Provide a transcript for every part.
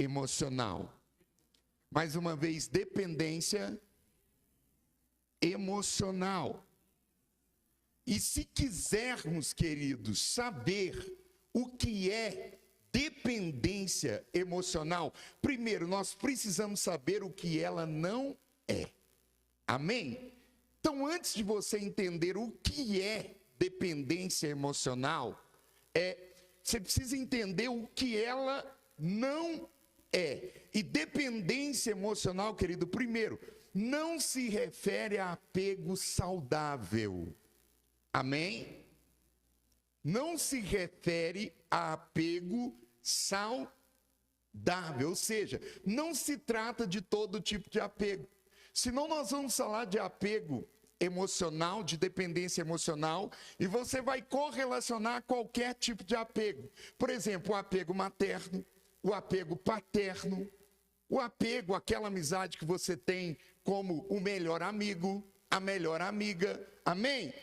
emocional. Mais uma vez, dependência emocional. E se quisermos, queridos, saber o que é dependência emocional, primeiro nós precisamos saber o que ela não é. Amém? Então, antes de você entender o que é dependência emocional, você precisa entender o que ela não é. E dependência emocional, querido, primeiro, não se refere a apego saudável. Amém? Não se refere a apego saudável, ou seja, não se trata de todo tipo de apego. Senão nós vamos falar de apego emocional, de dependência emocional, e você vai correlacionar qualquer tipo de apego. Por exemplo, o apego materno, o apego paterno, o apego, aquela amizade que você tem como o melhor amigo, a melhor amiga. Amém?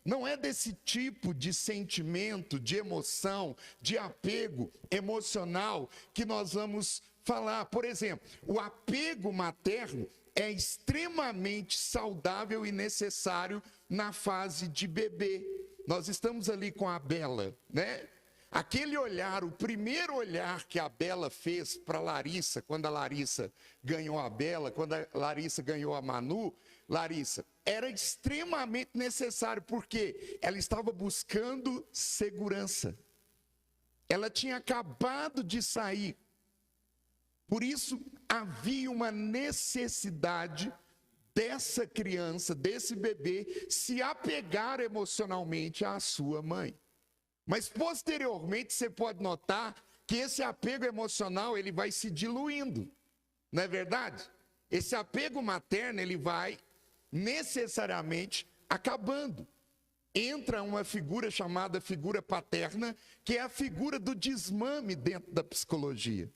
Não é desse tipo de sentimento, de emoção, de apego emocional que nós vamos falar. Por exemplo, o apego materno é extremamente saudável e necessário na fase de bebê. Nós estamos ali com a Bela, né? Aquele olhar, o primeiro olhar que a Bela fez para Larissa, quando a Larissa ganhou a Bela, quando a Larissa ganhou a Manu, Larissa, era extremamente necessário, porque ela estava buscando segurança. Ela tinha acabado de sair. Por isso, havia uma necessidade dessa criança, desse bebê, se apegar emocionalmente à sua mãe. Mas posteriormente você pode notar que esse apego emocional ele vai se diluindo, não é verdade? Esse apego materno ele vai necessariamente acabando. Entra uma figura chamada figura paterna, que é a figura do desmame dentro da psicologia.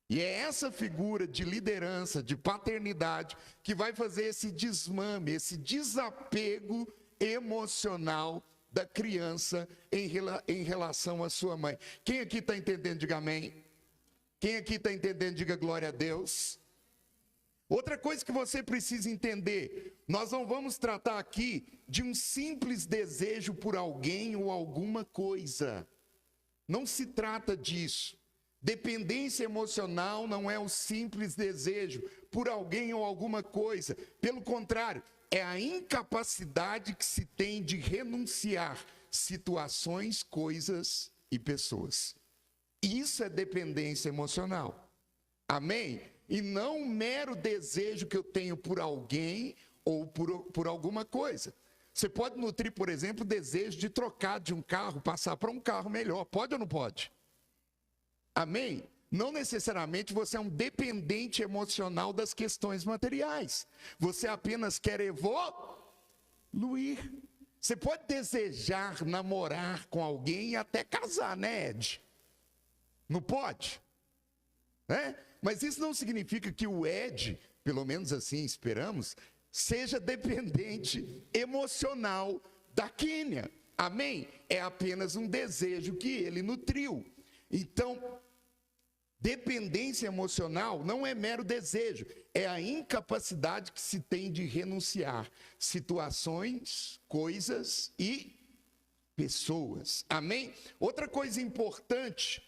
E é essa figura de liderança, de paternidade, que vai fazer esse desmame, esse desapego emocional da criança em relação à sua mãe. Quem aqui está entendendo, diga amém. Quem aqui está entendendo, diga glória a Deus. Outra coisa que você precisa entender, nós não vamos tratar aqui de um simples desejo por alguém ou alguma coisa. Não se trata disso. Dependência emocional não é o simples desejo por alguém ou alguma coisa. Pelo contrário, é a incapacidade que se tem de renunciar situações, coisas e pessoas. Isso é dependência emocional. Amém? E não um mero desejo que eu tenho por alguém ou por alguma coisa. Você pode nutrir, por exemplo, o desejo de trocar de um carro, passar para um carro melhor. Pode ou não pode? Amém? Não necessariamente você é um dependente emocional das questões materiais. Você apenas quer evoluir. Você pode desejar namorar com alguém e até casar, né, Ed? Não pode? Né? Mas isso não significa que o Ed, pelo menos assim esperamos, seja dependente emocional da Quênia. Amém? É apenas um desejo que ele nutriu. Então, dependência emocional não é mero desejo, é a incapacidade que se tem de renunciar situações, coisas e pessoas. Amém? Outra coisa importante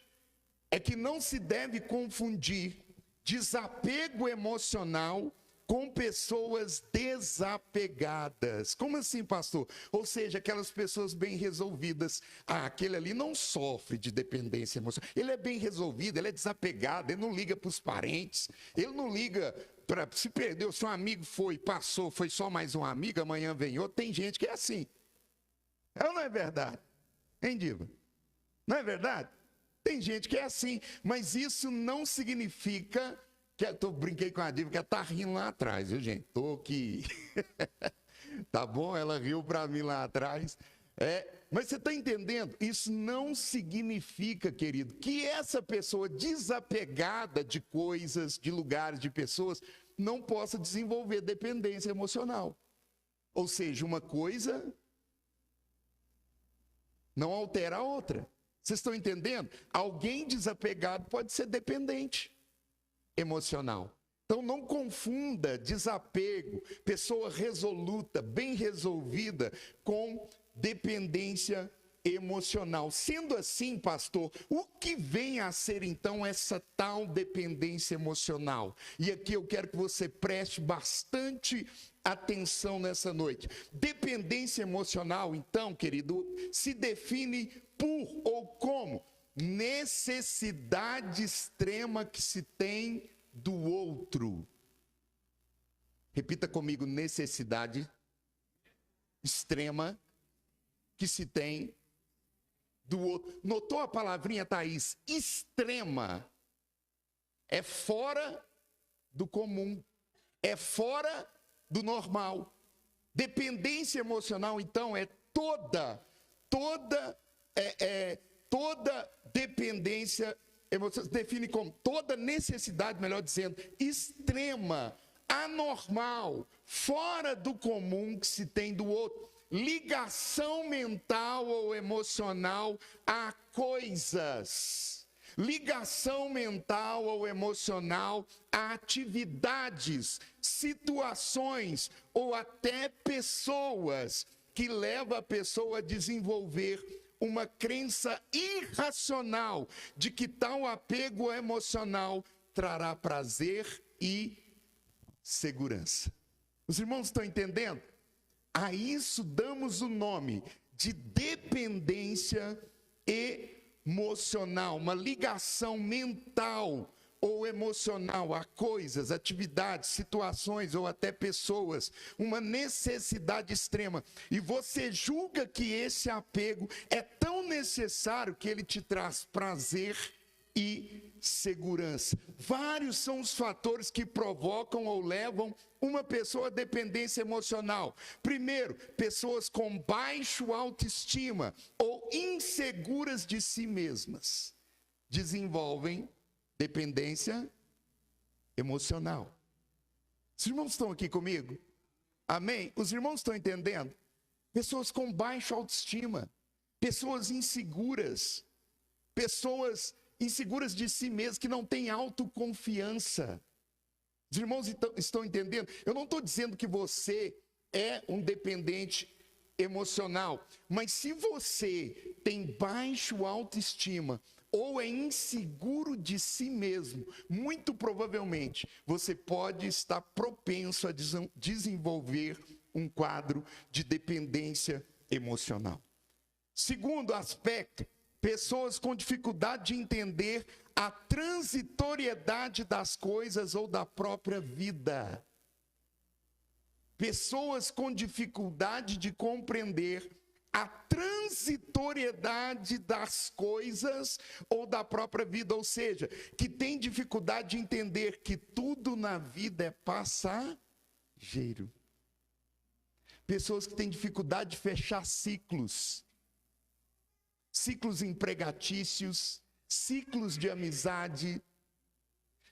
é que não se deve confundir desapego emocional com pessoas desapegadas. Como assim, pastor? Ou seja, aquelas pessoas bem resolvidas. Aquele ali não sofre de dependência emocional. Ele é bem resolvido, ele é desapegado, ele não liga para os parentes, ele não liga para... Se perdeu, se um amigo foi, passou, foi só mais um amigo, amanhã vem outro. Tem gente que é assim. Ou não é verdade? Hein, Diva? Não é verdade? Tem gente que é assim, mas isso não significa... brinquei com a Diva, que ela está rindo lá atrás, viu, gente? Estou aqui. Tá bom? Ela riu para mim lá atrás. Mas você está entendendo? Isso não significa, querido, que essa pessoa desapegada de coisas, de lugares, de pessoas, não possa desenvolver dependência emocional. Ou seja, uma coisa não altera a outra. Vocês estão entendendo? Alguém desapegado pode ser dependente. emocional. Então não confunda desapego, pessoa resoluta, bem resolvida, com dependência emocional. Sendo assim, pastor, o que vem a ser então essa tal dependência emocional? E aqui eu quero que você preste bastante atenção nessa noite. Dependência emocional, então, querido, se define por ou como necessidade extrema que se tem do outro. Repita comigo: necessidade extrema que se tem do outro. Notou a palavrinha, Thaís? Extrema. É fora do comum. É fora do normal. Dependência emocional, então, é toda dependência emocional. Se define como toda necessidade, melhor dizendo, extrema, anormal, fora do comum que se tem do outro. Ligação mental ou emocional a coisas. Ligação mental ou emocional a atividades, situações ou até pessoas, que leva a pessoa a desenvolver uma crença irracional de que tal apego emocional trará prazer e segurança. Os irmãos estão entendendo? A isso damos o nome de dependência emocional, uma ligação mental ou emocional a coisas, atividades, situações ou até pessoas, uma necessidade extrema. E você julga que esse apego é tão necessário que ele te traz prazer e segurança. Vários são os fatores que provocam ou levam uma pessoa à dependência emocional. Primeiro, pessoas com baixo autoestima ou inseguras de si mesmas desenvolvem dependência emocional. Os irmãos estão aqui comigo? Amém? Os irmãos estão entendendo? Pessoas com baixa autoestima, pessoas inseguras de si mesmas, que não têm autoconfiança. Os irmãos estão entendendo? Eu não estou dizendo que você é um dependente emocional, mas se você tem baixo autoestima ou é inseguro de si mesmo, muito provavelmente você pode estar propenso a desenvolver um quadro de dependência emocional. Segundo aspecto, pessoas com dificuldade de entender a transitoriedade das coisas ou da própria vida. Pessoas com dificuldade de compreender a transitoriedade das coisas ou da própria vida, ou seja, que tem dificuldade de entender que tudo na vida é passageiro. Pessoas que têm dificuldade de fechar ciclos empregatícios, ciclos de amizade,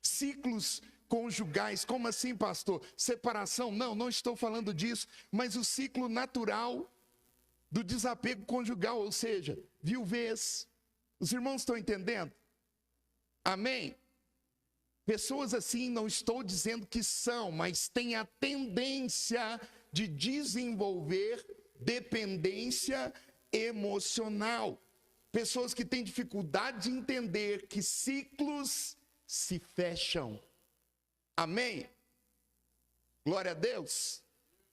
ciclos conjugais. Como assim, pastor? Separação? Não estou falando disso, mas o ciclo natural do desapego conjugal, ou seja, viuvez. Os irmãos estão entendendo? Amém? Pessoas assim, não estou dizendo que são, mas têm a tendência de desenvolver dependência emocional. Pessoas que têm dificuldade de entender que ciclos se fecham. Amém? Glória a Deus.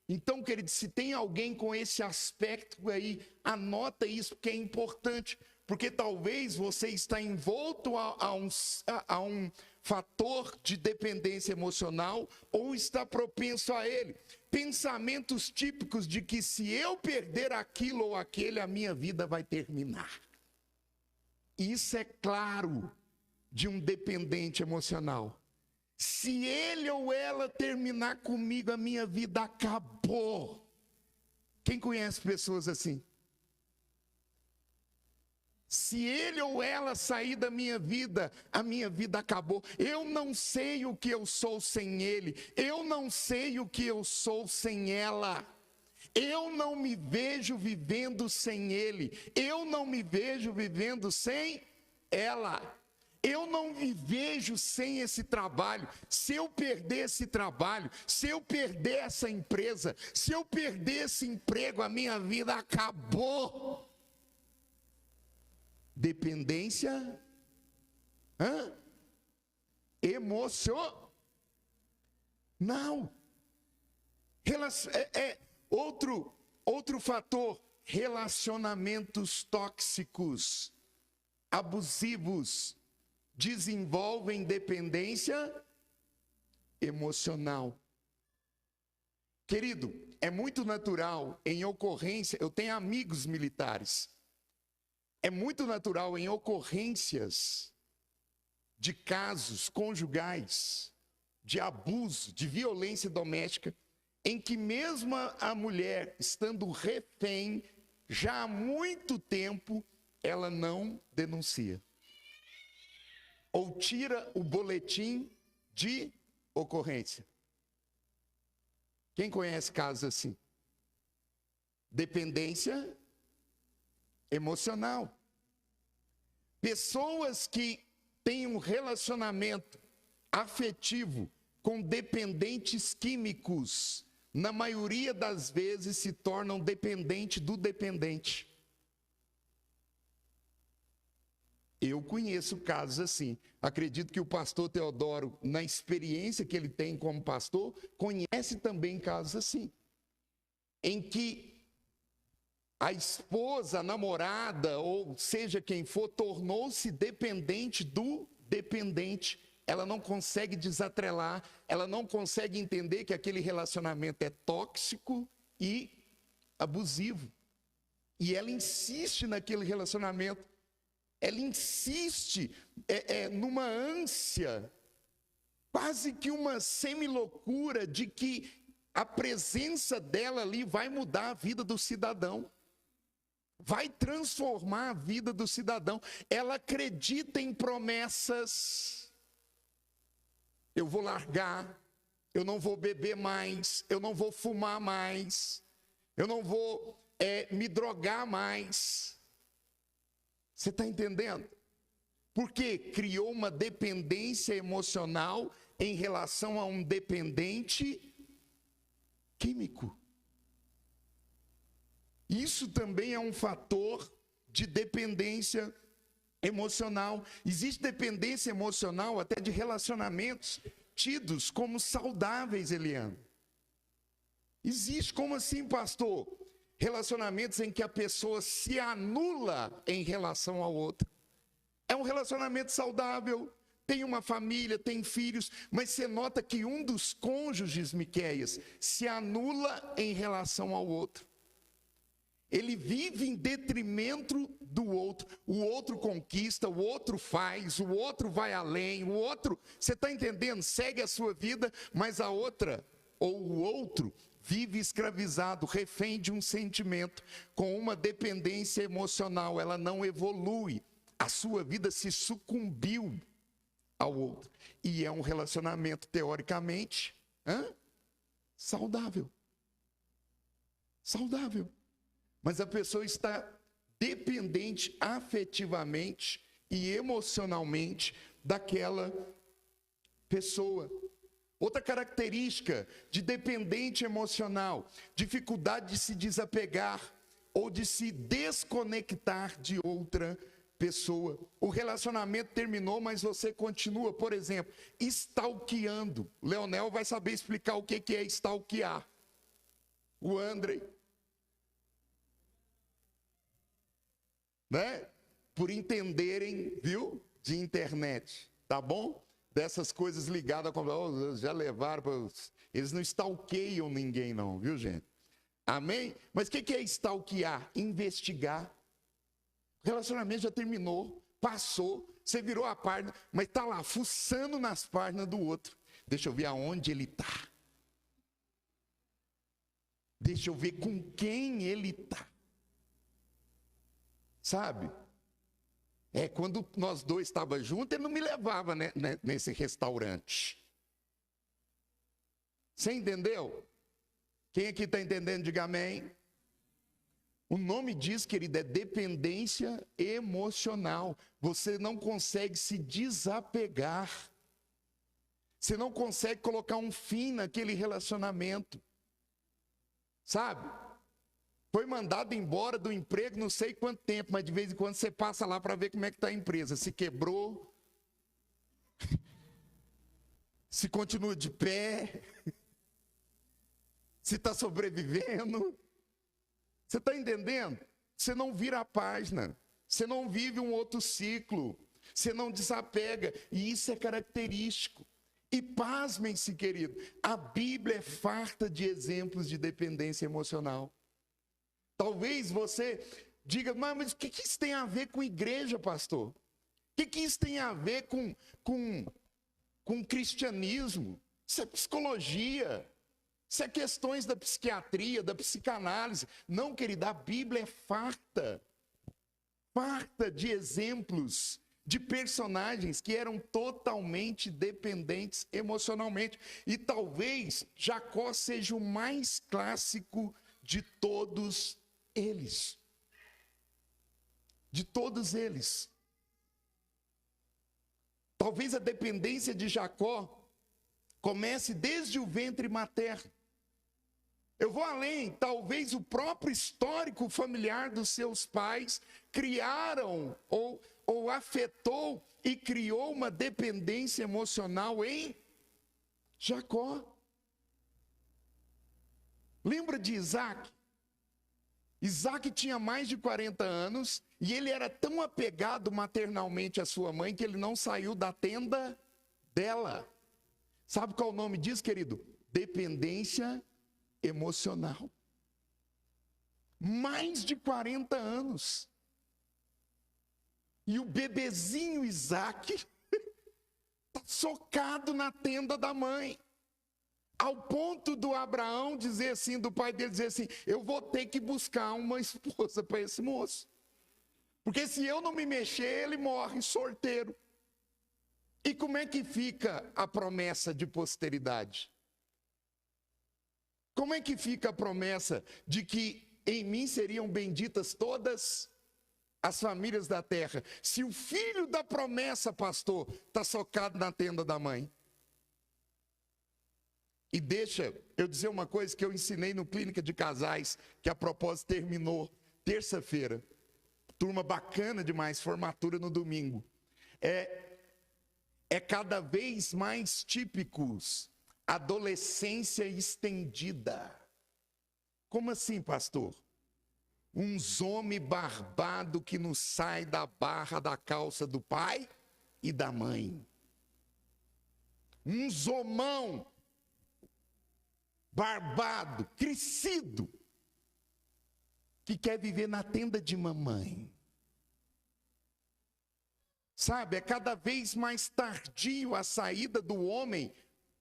Então, querido, se tem alguém com esse aspecto aí, anota isso, porque é importante. Porque talvez você está envolto a um fator de dependência emocional ou está propenso a ele. Pensamentos típicos de que se eu perder aquilo ou aquele, a minha vida vai terminar. Isso é claro de um dependente emocional. Se ele ou ela terminar comigo, a minha vida acabou. Quem conhece pessoas assim? Se ele ou ela sair da minha vida, a minha vida acabou. Eu não sei o que eu sou sem ele. Eu não sei o que eu sou sem ela. Eu não me vejo vivendo sem ele. Eu não me vejo vivendo sem ela. Eu não me vejo sem esse trabalho. Se eu perder esse trabalho, se eu perder essa empresa, se eu perder esse emprego, a minha vida acabou. Dependência emocional. Outro fator, relacionamentos tóxicos, abusivos, desenvolvem dependência emocional. Querido, é muito natural em ocorrência, eu tenho amigos militares, é muito natural em ocorrências de casos conjugais, de abuso, de violência doméstica, em que mesmo a mulher estando refém, já há muito tempo, ela não denuncia. Ou tira o boletim de ocorrência. Quem conhece casos assim? Dependência emocional. Pessoas que têm um relacionamento afetivo com dependentes químicos, na maioria das vezes se tornam dependentes do dependente. Eu conheço casos assim. Acredito que o pastor Teodoro, na experiência que ele tem como pastor, conhece também casos assim. Em que a esposa, a namorada, ou seja quem for, tornou-se dependente do dependente. Ela não consegue desatrelar, ela não consegue entender que aquele relacionamento é tóxico e abusivo. E ela insiste naquele relacionamento. Ela insiste numa ânsia, quase que uma semi-loucura de que a presença dela ali vai mudar a vida do cidadão, vai transformar a vida do cidadão. Ela acredita em promessas. Eu vou largar, eu não vou beber mais, eu não vou fumar mais, eu não vou me drogar mais. Você está entendendo? Porque criou uma dependência emocional em relação a um dependente químico. Isso também é um fator de dependência emocional. Existe dependência emocional até de relacionamentos tidos como saudáveis, Eliane. Existe, como assim, pastor? Relacionamentos em que a pessoa se anula em relação ao outro. É um relacionamento saudável, tem uma família, tem filhos, mas você nota que um dos cônjuges, Miqueias, se anula em relação ao outro. Ele vive em detrimento do outro. O outro conquista, o outro faz, o outro vai além, o outro, você está entendendo? Segue a sua vida, mas a outra, ou o outro, vive escravizado, refém de um sentimento, com uma dependência emocional. Ela não evolui. A sua vida se sucumbiu ao outro. E é um relacionamento, teoricamente, saudável. Saudável. Mas a pessoa está dependente afetivamente e emocionalmente daquela pessoa. Outra característica de dependente emocional, dificuldade de se desapegar ou de se desconectar de outra pessoa. O relacionamento terminou, mas você continua, por exemplo, stalkeando. Leonel vai saber explicar o que é stalkear. O André, né? Por entenderem, viu? De internet, tá bom? Dessas coisas ligadas com... já levaram para... Eles não stalkeiam ninguém não, viu, gente? Amém? Mas o que é stalkear? Investigar. O relacionamento já terminou, passou, você virou a página, mas está lá, fuçando nas páginas do outro. Deixa eu ver aonde ele está. Deixa eu ver com quem ele está. Sabe? Quando nós dois estávamos juntos, ele não me levava nesse restaurante. Você entendeu? Quem aqui está entendendo, diga amém. O nome diz, querido, é dependência emocional. Você não consegue se desapegar. Você não consegue colocar um fim naquele relacionamento. Sabe? Foi mandado embora do emprego não sei quanto tempo, mas de vez em quando você passa lá para ver como é que está a empresa. Se quebrou, se continua de pé, se está sobrevivendo. Você está entendendo? Você não vira a página, você não vive um outro ciclo, você não desapega, e isso é característico. E pasmem-se, querido, a Bíblia é farta de exemplos de dependência emocional. Talvez você diga, mas o que isso tem a ver com igreja, pastor? O que isso tem a ver com cristianismo? Isso é psicologia. Isso é questões da psiquiatria, da psicanálise. Não, querida, a Bíblia é farta de exemplos de personagens que eram totalmente dependentes emocionalmente. E talvez Jacó seja o mais clássico de todos eles. De todos eles. Talvez a dependência de Jacó comece desde o ventre materno. Eu vou além, talvez o próprio histórico familiar dos seus pais criaram ou afetou e criou uma dependência emocional em Jacó. Lembra de Isaac? Isaac tinha mais de 40 anos e ele era tão apegado maternalmente à sua mãe que ele não saiu da tenda dela. Sabe qual é o nome disso, querido? Dependência emocional. Mais de 40 anos. E o bebezinho Isaac está socado na tenda da mãe. Ao ponto do Abraão dizer assim, do pai dele dizer assim, eu vou ter que buscar uma esposa para esse moço. Porque se eu não me mexer, ele morre solteiro. E como é que fica a promessa de posteridade? Como é que fica a promessa de que em mim seriam benditas todas as famílias da terra? Se o filho da promessa, pastor, está socado na tenda da mãe. E deixa eu dizer uma coisa que eu ensinei no Clínica de Casais, que a propósito terminou terça-feira. Turma bacana demais, formatura no domingo. É cada vez mais típicos adolescência estendida. Como assim, pastor? Uns homem barbado que não sai da barra da calça do pai e da mãe. Um homão barbado, crescido, que quer viver na tenda de mamãe. Sabe, é cada vez mais tardio a saída do homem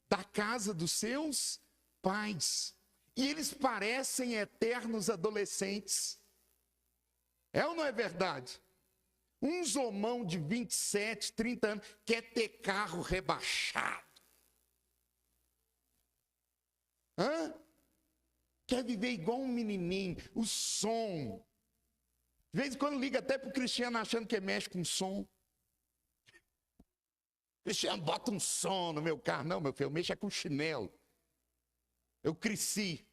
da casa dos seus pais. E eles parecem eternos adolescentes. É ou não é verdade? Um zomão de 27, 30 anos quer ter carro rebaixado. Quer viver igual um menininho. O som. De vez em quando liga até para o Cristiano achando que mexe com som. Cristiano, bota um som no meu carro. Não, meu filho, eu mexo com chinelo. Eu cresci.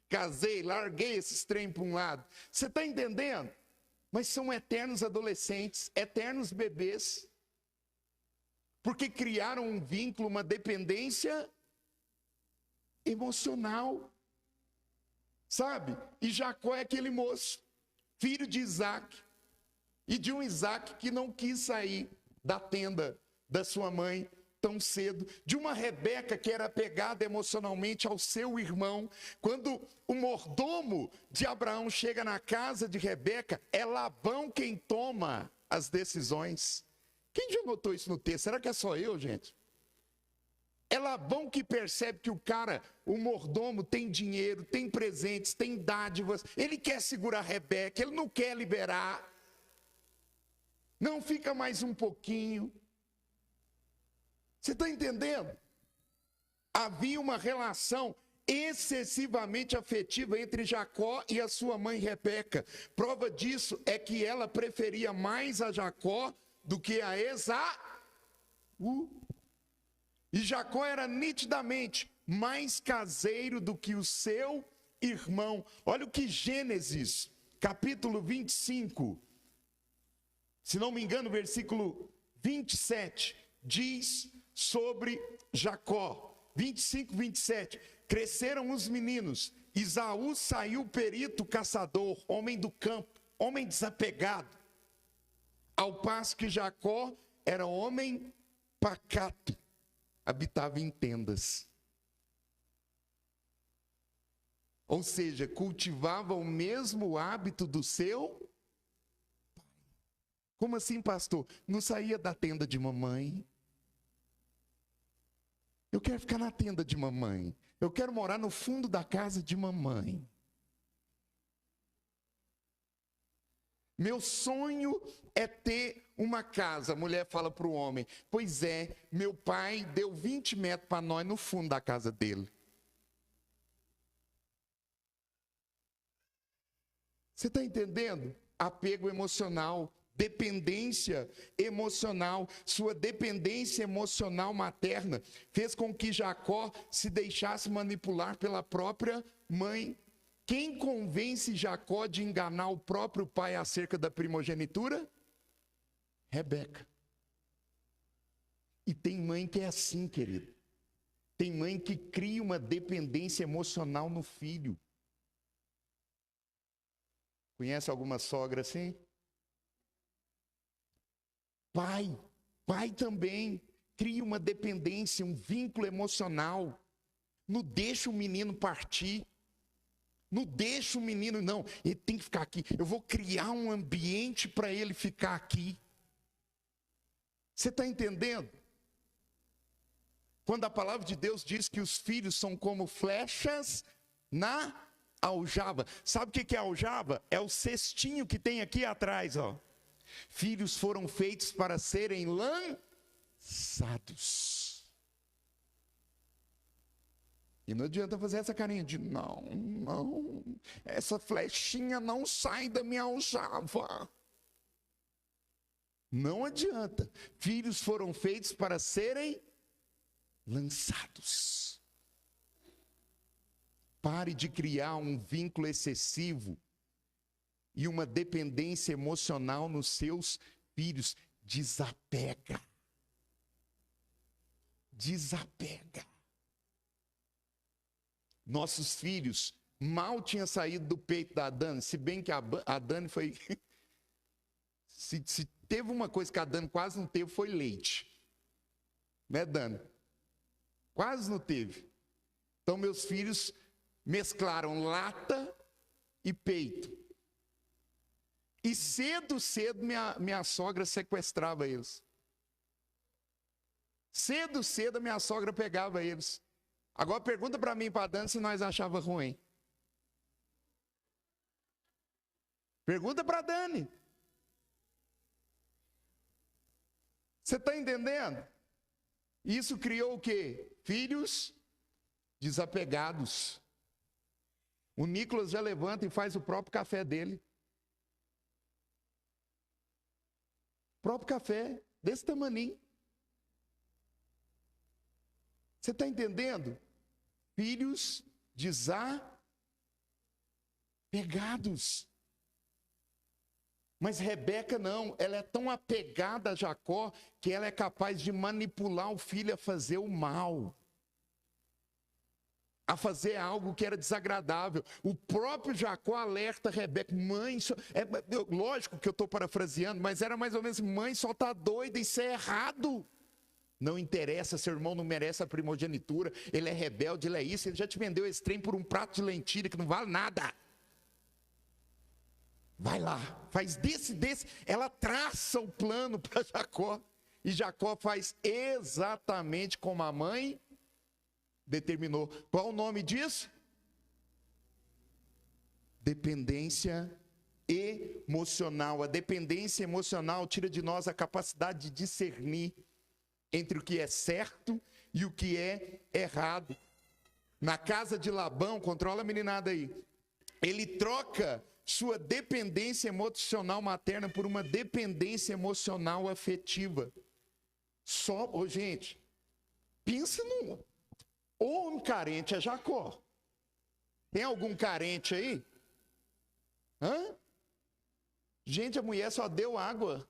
Casei, larguei esses trem para um lado. Você está entendendo? Mas são eternos adolescentes, eternos bebês. Porque criaram um vínculo, uma dependência emocional. Sabe? E Jacó é aquele moço, filho de Isaac. E de um Isaac que não quis sair da tenda da sua mãe tão cedo, de uma Rebeca que era apegada emocionalmente ao seu irmão. Quando o mordomo de Abraão chega na casa de Rebeca, é Labão quem toma as decisões. Quem já notou isso no texto? Será que é só eu, gente? É Labão que percebe que o mordomo tem dinheiro, tem presentes, tem dádivas, ele quer segurar Rebeca, ele não quer liberar. Não, fica mais um pouquinho. Você está entendendo? Havia uma relação excessivamente afetiva entre Jacó e a sua mãe Rebeca. Prova disso é que ela preferia mais a Jacó do que a Esaú. E Jacó era nitidamente mais caseiro do que o seu irmão. Olha o que Gênesis, capítulo 25, se não me engano, versículo 27, diz sobre Jacó. 25, 27. Cresceram os meninos. Esaú saiu perito caçador, homem do campo, homem desapegado. Ao passo que Jacó era homem pacato, habitava em tendas. Ou seja, cultivava o mesmo hábito do seu pai. Como assim, pastor? Não saía da tenda de mamãe. Eu quero ficar na tenda de mamãe. Eu quero morar no fundo da casa de mamãe. Meu sonho é ter uma casa. A mulher fala para o homem: pois é, meu pai deu 20 metros para nós no fundo da casa dele. Você está entendendo? Apego emocional, dependência emocional. Sua dependência emocional materna fez com que Jacó se deixasse manipular pela própria mãe. Quem convence Jacó de enganar o próprio pai acerca da primogenitura? Rebeca. E tem mãe que é assim, querido. Tem mãe que cria uma dependência emocional no filho. Conhece alguma sogra assim? Pai também cria uma dependência, um vínculo emocional. Não deixa o menino partir. Não deixa o menino, não, ele tem que ficar aqui. Eu vou criar um ambiente para ele ficar aqui. Você está entendendo? Quando a palavra de Deus diz que os filhos são como flechas na aljava. Sabe o que é aljava? É o cestinho que tem aqui atrás, ó. Filhos foram feitos para serem lançados. E não adianta fazer essa carinha de não, essa flechinha não sai da minha aljava. Não adianta. Filhos foram feitos para serem lançados. Pare de criar um vínculo excessivo e uma dependência emocional nos seus filhos. Desapega. Desapega. Nossos filhos mal tinham saído do peito da Dani, se bem que a Dani foi... se teve uma coisa que a Dani quase não teve, foi leite. Né, Dani? Quase não teve. Então, meus filhos mesclaram lata e peito. E cedo minha sogra sequestrava eles. Cedo a minha sogra pegava eles. Agora pergunta para mim e para a Dani se nós achava ruim. Pergunta para a Dani. Você está entendendo? Isso criou o quê? Filhos desapegados. O Nicolas já levanta e faz o próprio café dele. Próprio café, desse tamaninho. Você está entendendo? Filhos desapegados. Mas Rebeca não, ela é tão apegada a Jacó que ela é capaz de manipular o filho a fazer o mal. A fazer algo que era desagradável. O próprio Jacó alerta Rebeca: mãe, lógico que eu estou parafraseando, mas era mais ou menos: mãe, só está doida, isso é errado. Não interessa, seu irmão não merece a primogenitura, ele é rebelde, ele é isso, ele já te vendeu esse trem por um prato de lentilha que não vale nada. Vai lá, faz desse. Ela traça o plano para Jacó, e Jacó faz exatamente como a mãe determinou. Qual o nome disso? Dependência emocional. A dependência emocional tira de nós a capacidade de discernir entre o que é certo e o que é errado. na casa de Labão, controla a meninada aí, ele troca sua dependência emocional materna por uma dependência emocional afetiva. Gente, pensa num homem carente é Jacó. Tem algum carente aí? Hã? Gente, a mulher só deu água.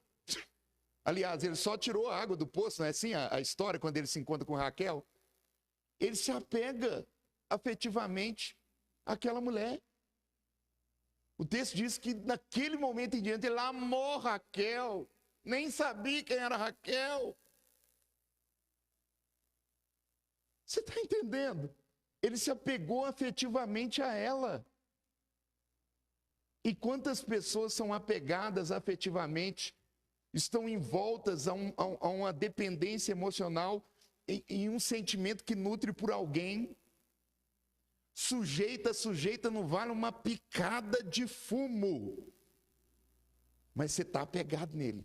Aliás, ele só tirou a água do poço, não é assim a história, quando ele se encontra com Raquel? Ele se apega afetivamente àquela mulher. O texto diz que naquele momento em diante ele amou Raquel, nem sabia quem era Raquel. Você está entendendo? Ele se apegou afetivamente a ela. E quantas pessoas são apegadas afetivamente, estão envoltas a uma dependência emocional em um sentimento que nutre por alguém? Sujeita não vale uma picada de fumo. Mas você está apegado nele.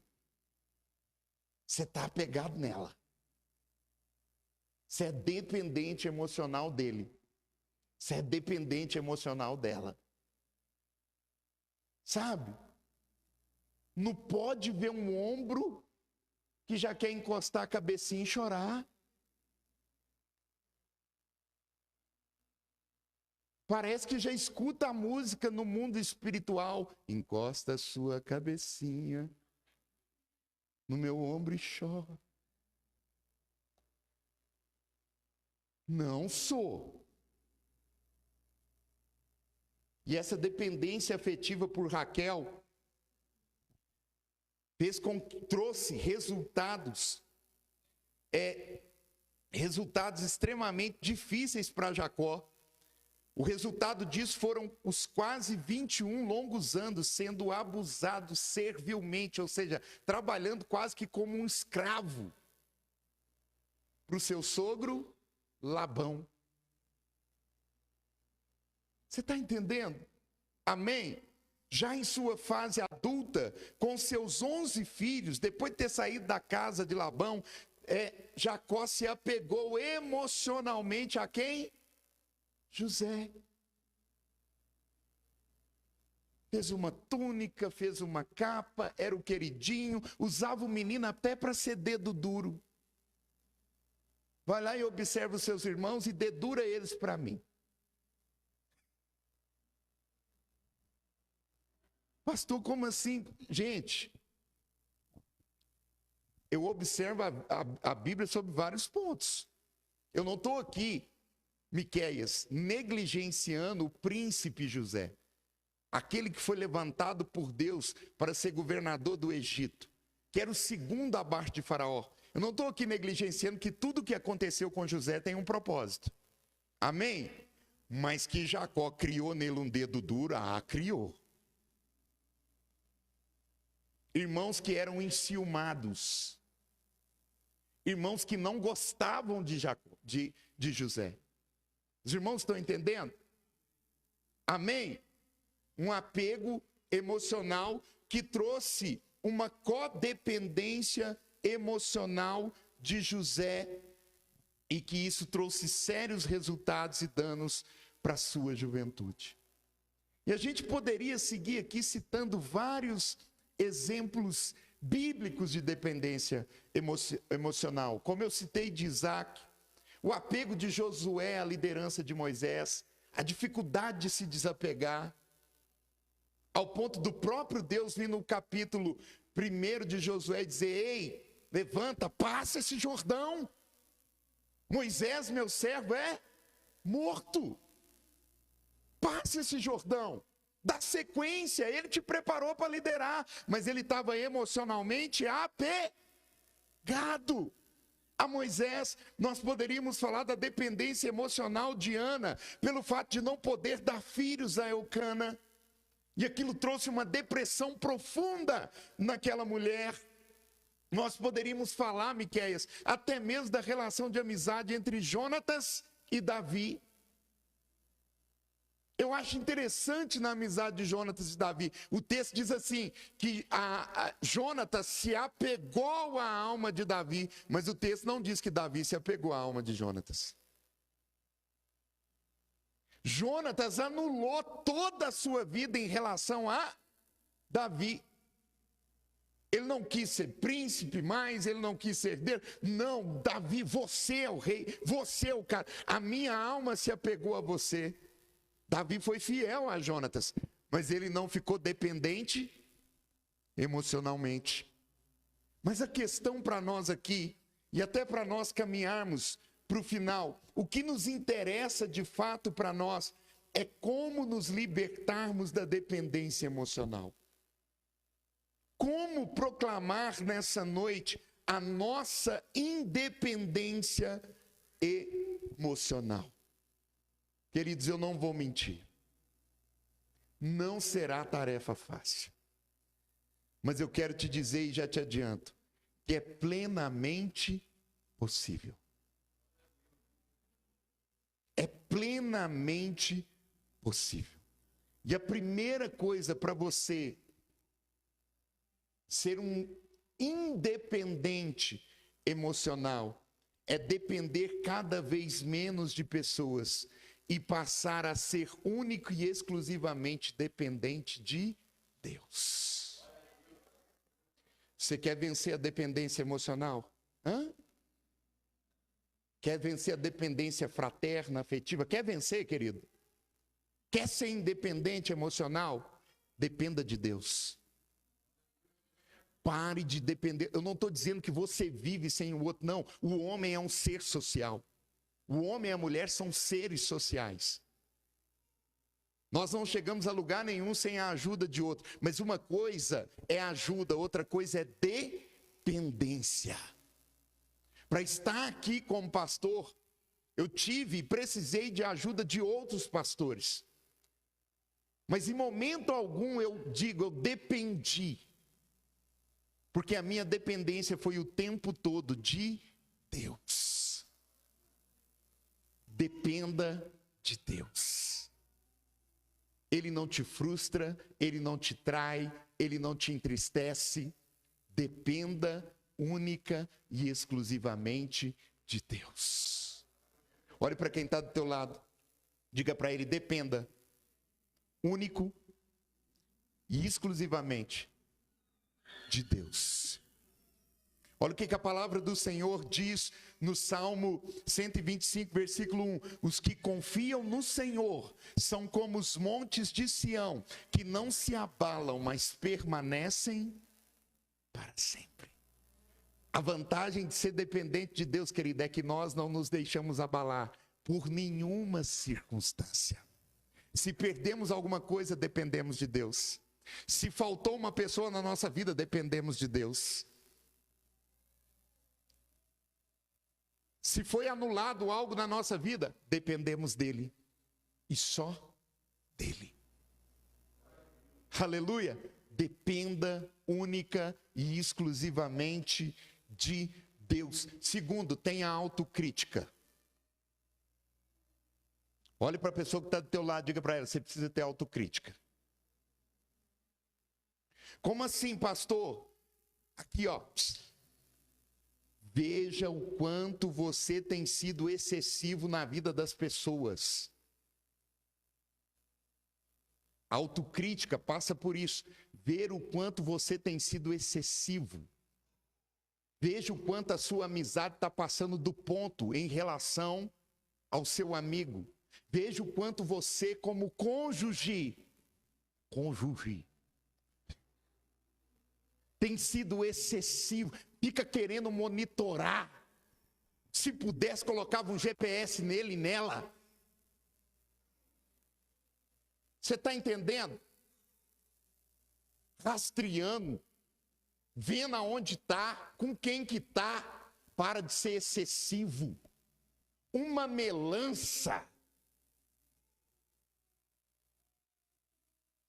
Você está apegado nela. Você é dependente emocional dele. Você é dependente emocional dela. Sabe? Não pode ver um ombro que já quer encostar a cabecinha e chorar. Parece que já escuta a música no mundo espiritual. Encosta a sua cabecinha no meu ombro e chora. Não sou. E essa dependência afetiva por Raquel trouxe resultados extremamente difíceis para Jacó. O resultado disso foram os quase 21 longos anos sendo abusado servilmente, ou seja, trabalhando quase que como um escravo para o seu sogro Labão. Você está entendendo? Amém? Já em sua fase adulta, com seus 11 filhos, depois de ter saído da casa de Labão, Jacó se apegou emocionalmente a quem? José. Fez uma túnica, fez uma capa, era o queridinho, usava o menino até para ser dedo duro. Vai lá e observa os seus irmãos e dedura eles para mim. Pastor, como assim? Gente, eu observo a Bíblia sobre vários pontos. Eu não estou aqui, Miqueias, negligenciando o príncipe José, aquele que foi levantado por Deus para ser governador do Egito, que era o segundo abaixo de Faraó. Eu não estou aqui negligenciando que tudo que aconteceu com José tem um propósito. Amém? Mas que Jacó criou nele um dedo duro, criou. Irmãos que eram enciumados. Irmãos que não gostavam de José. Os irmãos estão entendendo? Amém? Um apego emocional que trouxe uma codependência emocional de José e que isso trouxe sérios resultados e danos para a sua juventude. E a gente poderia seguir aqui citando vários exemplos bíblicos de dependência emocional, como eu citei de Isaac, o apego de Josué à liderança de Moisés, a dificuldade de se desapegar, ao ponto do próprio Deus vir no capítulo 1 de Josué dizer: ei, levanta, passa esse Jordão, Moisés, meu servo, é morto, passa esse Jordão. Dá sequência, ele te preparou para liderar, mas ele estava emocionalmente apegado a Moisés. Nós poderíamos falar da dependência emocional de Ana, pelo fato de não poder dar filhos a Eucana, e aquilo trouxe uma depressão profunda naquela mulher. Nós poderíamos falar, Miqueias, até mesmo da relação de amizade entre Jonatas e Davi. Eu acho interessante na amizade de Jonatas e Davi. O texto diz assim, que Jonatas se apegou à alma de Davi, mas o texto não diz que Davi se apegou à alma de Jonatas. Jonatas anulou toda a sua vida em relação a Davi. Ele não quis ser príncipe mais, ele não quis ser herdeiro. Não, Davi, você é o rei, você é o cara. A minha alma se apegou a você. Davi foi fiel a Jonatas, mas ele não ficou dependente emocionalmente. Mas a questão para nós aqui, e até para nós caminharmos para o final, o que nos interessa de fato para nós é como nos libertarmos da dependência emocional. Como proclamar nessa noite a nossa independência emocional. Queridos, eu não vou mentir. Não será tarefa fácil. Mas eu quero te dizer e já te adianto, que é plenamente possível. É plenamente possível. E a primeira coisa para você ser um independente emocional é depender cada vez menos de pessoas e passar a ser único e exclusivamente dependente de Deus. Você quer vencer a dependência emocional? Quer vencer a dependência fraterna, afetiva? Quer vencer, querido? Quer ser independente emocional? Dependa de Deus. Pare de depender. Eu não estou dizendo que você vive sem o outro, não. O homem é um ser social. O homem e a mulher são seres sociais. Nós não chegamos a lugar nenhum sem a ajuda de outro. Mas uma coisa é ajuda, outra coisa é dependência. Para estar aqui como pastor, eu tive e precisei de ajuda de outros pastores. Mas em momento algum eu dependi. Porque a minha dependência foi o tempo todo de Deus. Dependa de Deus. Ele não te frustra, Ele não te trai, Ele não te entristece. Dependa única e exclusivamente de Deus. Olhe para quem está do teu lado. Diga para ele, dependa único e exclusivamente de Deus. Olha o que a palavra do Senhor diz no Salmo 125, versículo 1. Os que confiam no Senhor são como os montes de Sião, que não se abalam, mas permanecem para sempre. A vantagem de ser dependente de Deus, querida, é que nós não nos deixamos abalar por nenhuma circunstância. Se perdemos alguma coisa, dependemos de Deus. Se faltou uma pessoa na nossa vida, dependemos de Deus. Se foi anulado algo na nossa vida, dependemos dele. E só dele. Aleluia! Dependa única e exclusivamente de Deus. Segundo, tenha autocrítica. Olhe para a pessoa que está do teu lado, diga para ela, você precisa ter autocrítica. Como assim, pastor? Aqui, ó. Veja o quanto você tem sido excessivo na vida das pessoas. Autocrítica passa por isso. Ver o quanto você tem sido excessivo. Veja o quanto a sua amizade está passando do ponto em relação ao seu amigo. Veja o quanto você, como cônjuge, tem sido excessivo. Fica querendo monitorar. Se pudesse, colocava um GPS nele e nela. Você está entendendo? Rastreando, vendo aonde está, com quem que está. Para de ser excessivo. Uma melança.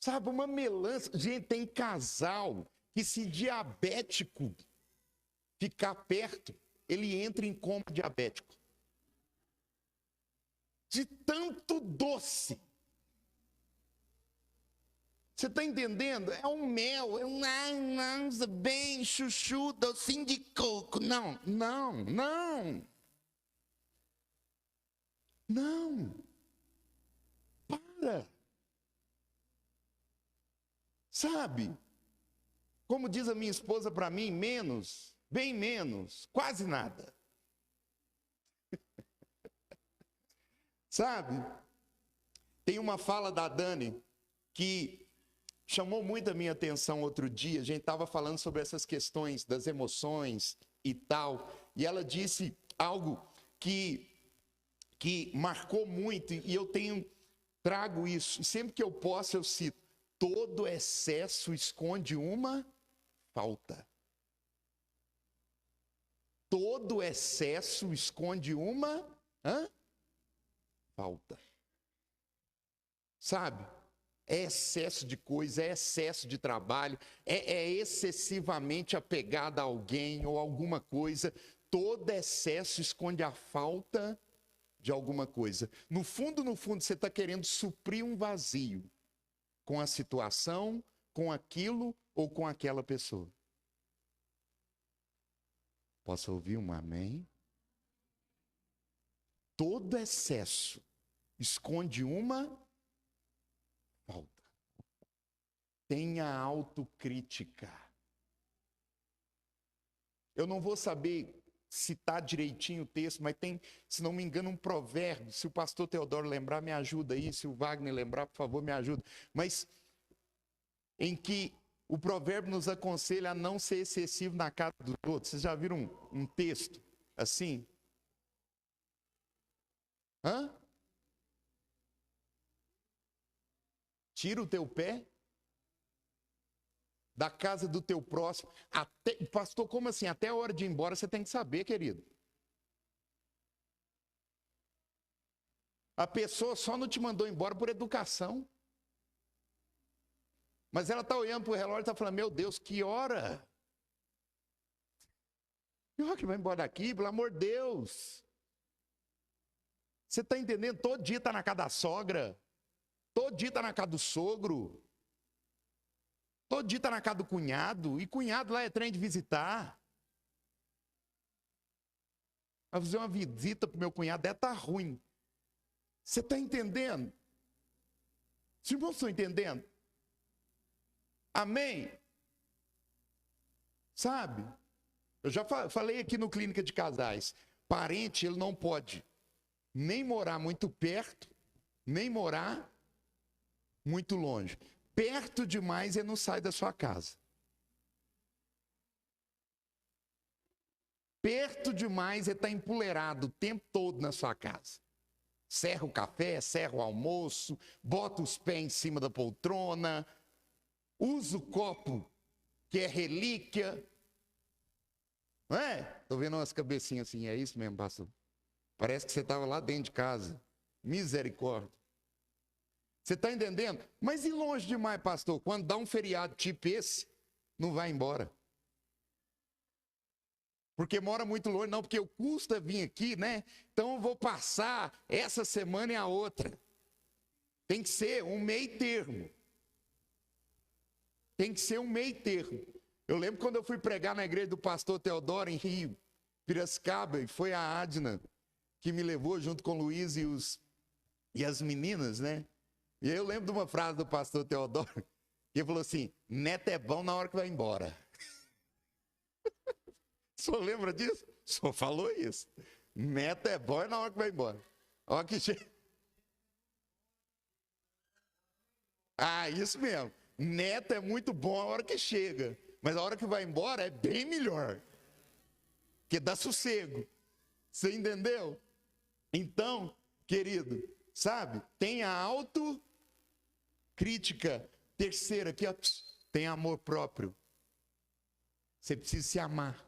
Sabe, uma melança. Gente, tem casal que, se diabético ficar perto, ele entra em coma diabético. De tanto doce. Você está entendendo? É um mel, é um bem chuchu, docinho de coco. Não. nada. Sabe? Como diz a minha esposa para mim, menos, bem menos, quase nada. Sabe? Tem uma fala da Dani que chamou muito a minha atenção outro dia. A gente estava falando sobre essas questões das emoções e tal. E ela disse algo que marcou muito. E eu trago isso. Sempre que eu posso, eu cito. Todo excesso esconde uma falta. Todo excesso esconde uma falta. Sabe? É excesso de coisa, é excesso de trabalho, é excessivamente apegado a alguém ou alguma coisa. Todo excesso esconde a falta de alguma coisa. No fundo, você está querendo suprir um vazio com a situação, com aquilo ou com aquela pessoa. Posso ouvir um amém? Todo excesso esconde uma falta. Tenha autocrítica. Eu não vou saber citar direitinho o texto, mas tem, se não me engano, um provérbio. Se o pastor Teodoro lembrar, me ajuda aí. Se o Wagner lembrar, por favor, me ajuda. Mas em que o provérbio nos aconselha a não ser excessivo na cara dos outros. Vocês já viram um texto assim? Tira o teu pé da casa do teu próximo. Pastor, como assim? Até a hora de ir embora você tem que saber, querido. A pessoa só não te mandou embora por educação. Mas ela está olhando para o relógio e está falando, meu Deus, que hora? Que hora que vai embora daqui? Pelo amor de Deus. Você está entendendo? Todo dia está na casa da sogra. Todo dia está na casa do sogro. Todo dia está na casa do cunhado. E cunhado lá é trem de visitar. Vai fazer uma visita para o meu cunhado, deve estar ruim. Você está entendendo? Os irmãos estão entendendo? Amém? Sabe? Eu já falei aqui no Clínica de Casais. Parente, ele não pode nem morar muito perto, nem morar muito longe. Perto demais, ele não sai da sua casa. Perto demais, ele está empoleirado o tempo todo na sua casa. Serra o café, serra o almoço, bota os pés em cima da poltrona, usa o copo que é relíquia. Não é? Estou vendo umas cabecinhas assim, é isso mesmo, pastor? Parece que você estava lá dentro de casa. Misericórdia. Você está entendendo? Mas e longe demais, pastor? Quando dá um feriado tipo esse, não vai embora. Porque mora muito longe, não, porque o custa vir aqui, né? Então eu vou passar essa semana e a outra. Tem que ser um meio termo. Tem que ser um meio termo. Eu lembro quando eu fui pregar na igreja do pastor Teodoro, em Rio, Piracicaba, e foi a Adna que me levou junto com o Luiz e as meninas, né? E eu lembro de uma frase do pastor Teodoro, que ele falou assim, neto é bom na hora que vai embora. O senhor lembra disso? O senhor falou isso. Neto é bom na hora que vai embora. Olha que isso mesmo. Neto é muito bom a hora que chega, mas a hora que vai embora é bem melhor. Porque dá sossego. Você entendeu? Então, querido, sabe? Tenha autocrítica. Terceiro aqui, ó, tem amor próprio. Você precisa se amar.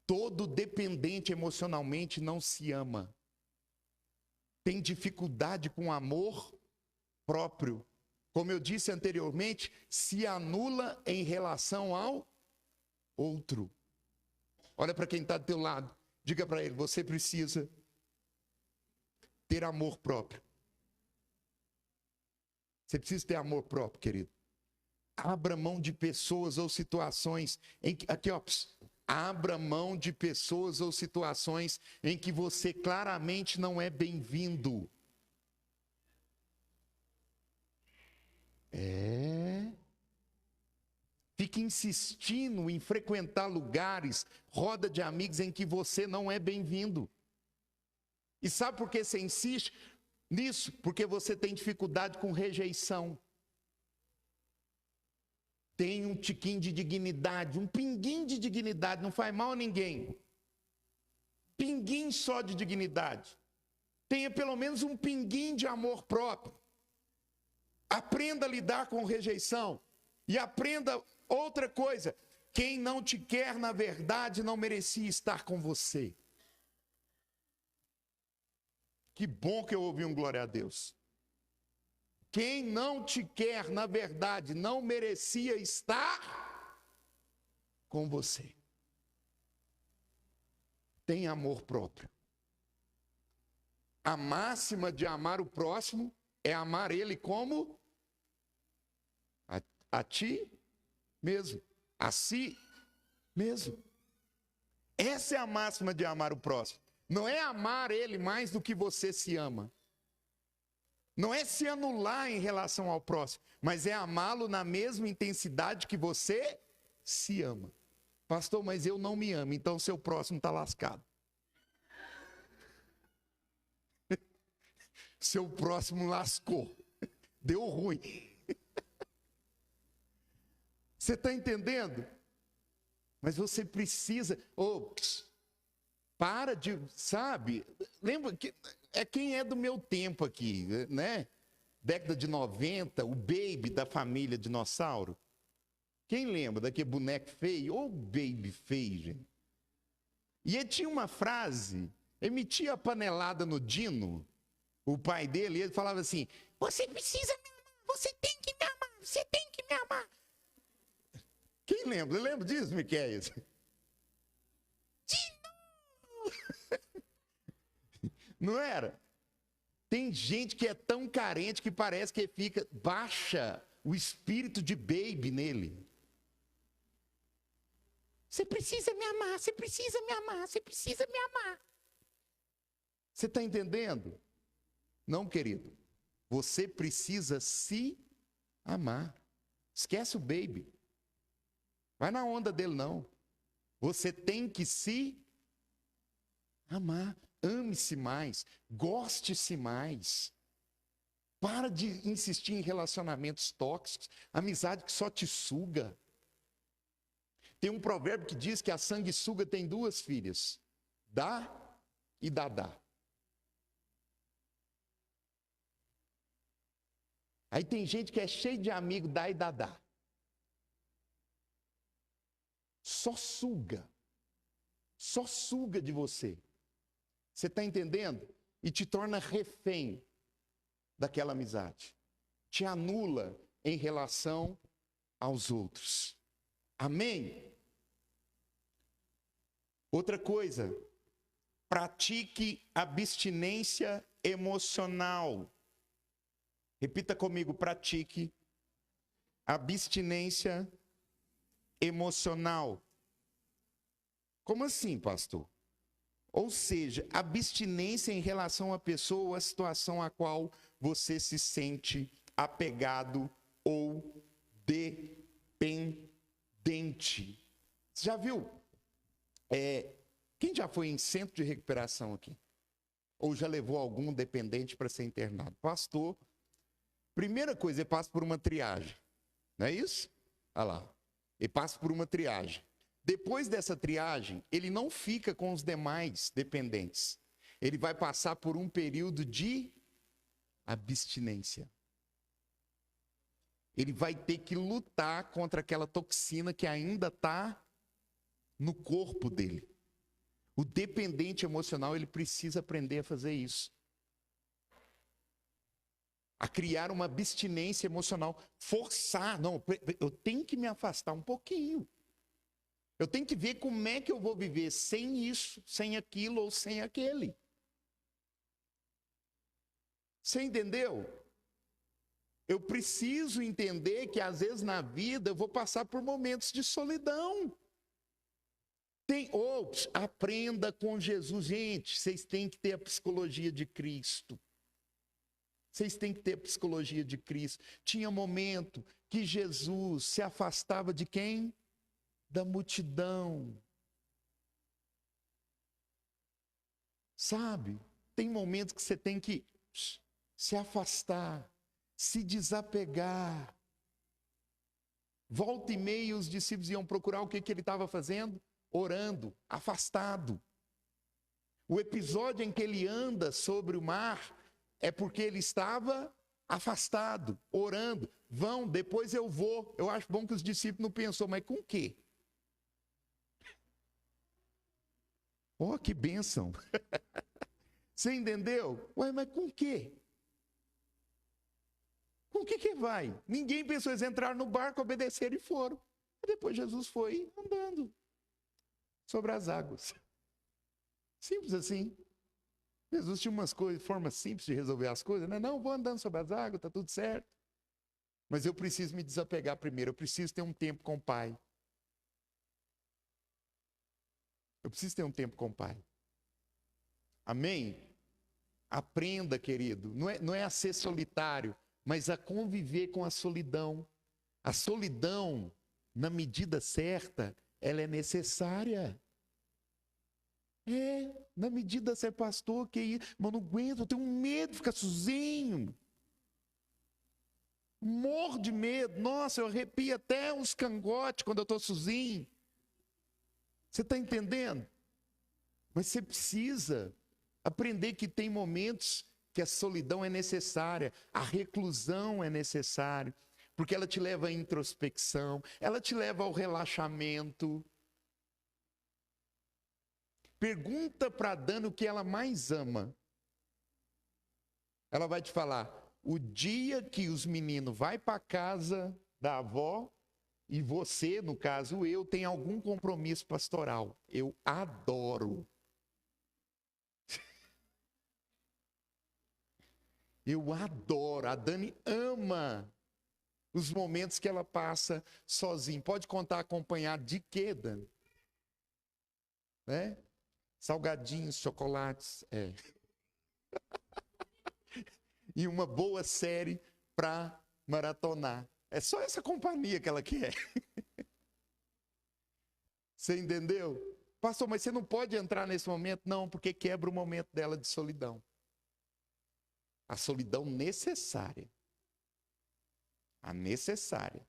Todo dependente emocionalmente não se ama. Tem dificuldade com amor próprio. Como eu disse anteriormente, se anula em relação ao outro. Olha para quem está do teu lado. Diga para ele, você precisa ter amor próprio. Você precisa ter amor próprio, querido. Abra mão de pessoas ou situações em que, aqui ó, abra mão de pessoas ou situações em que você claramente não é bem-vindo. Fica insistindo em frequentar lugares, roda de amigos em que você não é bem-vindo. E sabe por que você insiste nisso? Porque você tem dificuldade com rejeição. Tem um tiquinho de dignidade, um pinguinho de dignidade, não faz mal a ninguém. Pinguinho só de dignidade. Tenha pelo menos um pinguinho de amor próprio. Aprenda a lidar com rejeição. E aprenda outra coisa. Quem não te quer, na verdade, não merecia estar com você. Que bom que eu ouvi um glória a Deus. Quem não te quer, na verdade, não merecia estar com você. Tem amor próprio. A máxima de amar o próximo é amar ele como a ti mesmo, a si mesmo. Essa é a máxima de amar o próximo. Não é amar ele mais do que você se ama. Não é se anular em relação ao próximo, mas é amá-lo na mesma intensidade que você se ama. Pastor, mas eu não me amo, então seu próximo está lascado. Seu próximo lascou. Deu ruim. Você está entendendo? Mas você precisa... para de... Sabe? Lembra que... É quem é do meu tempo aqui, né? Década de 90, o Baby da família Dinossauro. Quem lembra daquele boneco feio? Ô, Baby feio, gente. E ele tinha uma frase, ele metia a panelada no Dino, o pai dele, e ele falava assim, você precisa me amar, você tem que me amar, você tem que me amar. Quem lembra? Lembra disso, Miquéias? Não era? Tem gente que é tão carente que parece que fica, baixa o espírito de Baby nele. Você precisa me amar, você precisa me amar, você precisa me amar. Você está entendendo? Não, querido. Você precisa se amar. Esquece o Baby. Vai na onda dele, não. Você tem que se amar. Ame-se mais, goste-se mais. Para de insistir em relacionamentos tóxicos, amizade que só te suga. Tem um provérbio que diz que a sanguessuga tem duas filhas, Dá e Dadá. Aí tem gente que é cheio de amigo, Dá e Dadá. Só suga de você. Você está entendendo? E te torna refém daquela amizade. Te anula em relação aos outros. Amém? Outra coisa, pratique abstinência emocional. Repita comigo, pratique abstinência emocional. Como assim, pastor? Ou seja, abstinência em relação à pessoa ou à situação a qual você se sente apegado ou dependente. Você já viu? Quem já foi em centro de recuperação aqui? Ou já levou algum dependente para ser internado? Pastor, primeira coisa, ele passa por uma triagem. Não é isso? Olha lá. Ele passa por uma triagem. Depois dessa triagem, ele não fica com os demais dependentes. Ele vai passar por um período de abstinência. Ele vai ter que lutar contra aquela toxina que ainda está no corpo dele. O dependente emocional, ele precisa aprender a fazer isso. A criar uma abstinência emocional. Forçar. Não, eu tenho que me afastar um pouquinho. Eu tenho que ver como é que eu vou viver sem isso, sem aquilo ou sem aquele. Você entendeu? Eu preciso entender que às vezes na vida eu vou passar por momentos de solidão. Aprenda com Jesus. Gente, vocês têm que ter a psicologia de Cristo. Vocês têm que ter a psicologia de Cristo. Tinha momento que Jesus se afastava de quem? Da multidão. Sabe? Tem momentos que você tem que se afastar, se desapegar. Volta e meia os discípulos iam procurar o que ele estava fazendo? Orando, afastado. O episódio em que ele anda sobre o mar é porque ele estava afastado, orando. Vão, depois eu vou. Eu acho bom que os discípulos não pensam, mas com o quê? Oh, que bênção! Você entendeu? Ué, mas com o quê? Com o que vai? Ninguém pensou, eles entraram no barco, obedeceram e foram. E depois Jesus foi andando sobre as águas. Simples assim. Jesus tinha umas formas simples de resolver as coisas, né? Não, vou andando sobre as águas, tá tudo certo. Mas eu preciso me desapegar primeiro, eu preciso ter um tempo com o Pai. Eu preciso ter um tempo com o Pai. Amém? Aprenda, querido, não é a ser solitário, mas a conviver com a solidão. A solidão, na medida certa, ela é necessária. Na medida certa, pastor, que isso? Mas eu não aguento, eu tenho medo de ficar sozinho. Morro de medo. Nossa, eu arrepio até os cangotes quando eu estou sozinho. Você está entendendo? Mas você precisa aprender que tem momentos que a solidão é necessária, a reclusão é necessária, porque ela te leva à introspecção, ela te leva ao relaxamento. Pergunta para a Dana o que ela mais ama. Ela vai te falar, o dia que os meninos vão para a casa da avó, e você, no caso eu, tem algum compromisso pastoral. Eu adoro. Eu adoro. A Dani ama os momentos que ela passa sozinha. Pode contar acompanhado de quê, Dani? Né? Salgadinhos, chocolates. E uma boa série para maratonar. É só essa companhia que ela quer. Você entendeu? Pastor, mas você não pode entrar nesse momento? Não, porque quebra o momento dela de solidão. A solidão necessária. A necessária.